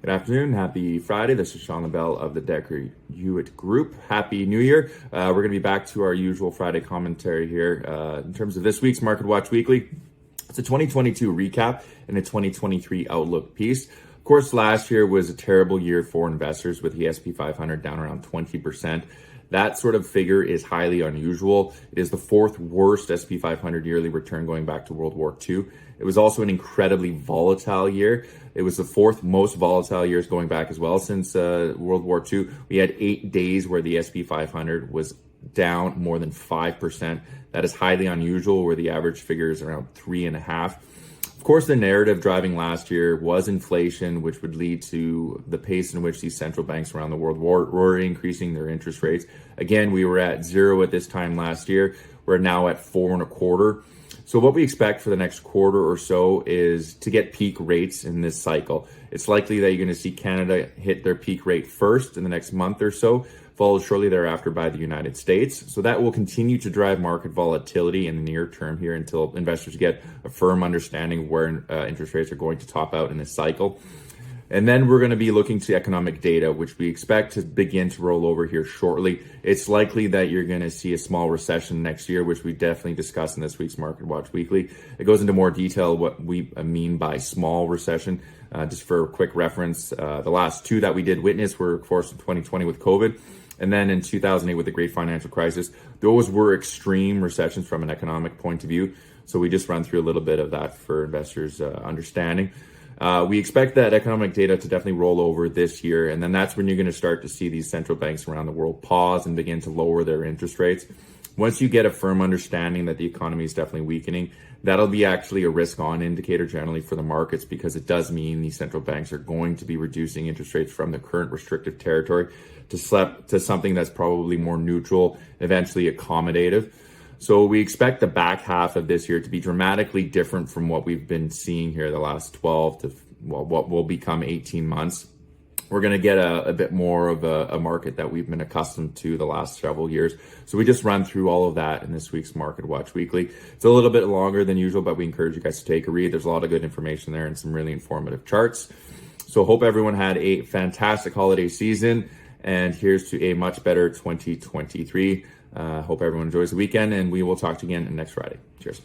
Good afternoon. Happy Friday. This is Sean LaBelle of the Decker Hewitt Group. Happy New Year. We're going to be back to our usual Friday commentary here. In terms of this week's Market Watch Weekly, it's a 2022 recap and a 2023 outlook piece. Of course, last year was a terrible year for investors with the S&P 500 down around 20%. That sort of figure is highly unusual. It is the fourth worst S&P 500 yearly return going back to World War II. It was also an incredibly volatile year. It was the fourth most volatile years going back as well since World War II. We had 8 days where the S&P 500 was down more than 5%. That is highly unusual, where the average figure is around 3.5%. Of course, the narrative driving last year was inflation, which would lead to the pace in which these central banks around the world were increasing their interest rates. Again, we were at 0 at this time last year. We're now at 4.25%. So what we expect for the next quarter or so is to get peak rates in this cycle. It's likely that you're going to see Canada hit their peak rate first in the next month or so, followed shortly thereafter by the United States. So that will continue to drive market volatility in the near term here until investors get a firm understanding of where interest rates are going to top out in this cycle. And then we're going to be looking to economic data, which we expect to begin to roll over here shortly. It's likely that you're going to see a small recession next year, which we definitely discuss in this week's Market Watch Weekly. It goes into more detail what we mean by small recession. Just for a quick reference, the last two that we did witness were, of course, in 2020 with COVID. And then in 2008 with the great financial crisis. Those were extreme recessions from an economic point of view. So we just run through a little bit of that for investors' understanding. We expect that economic data to definitely roll over this year, and then that's when you're going to start to see these central banks around the world pause and begin to lower their interest rates. Once you get a firm understanding that the economy is definitely weakening, that'll be actually a risk-on indicator generally for the markets, because it does mean these central banks are going to be reducing interest rates from the current restrictive territory to something that's probably more neutral, eventually accommodative. So we expect the back half of this year to be dramatically different from what we've been seeing here the last 12 to, what will become 18 months. We're going to get a bit more of a market that we've been accustomed to the last several years. So we just run through all of that in this week's Market Watch Weekly. It's a little bit longer than usual, but we encourage you guys to take a read. There's a lot of good information there and some really informative charts. So hope everyone had a fantastic holiday season, and here's to a much better 2023. Hope everyone enjoys the weekend, and we will talk to you again next Friday. Cheers.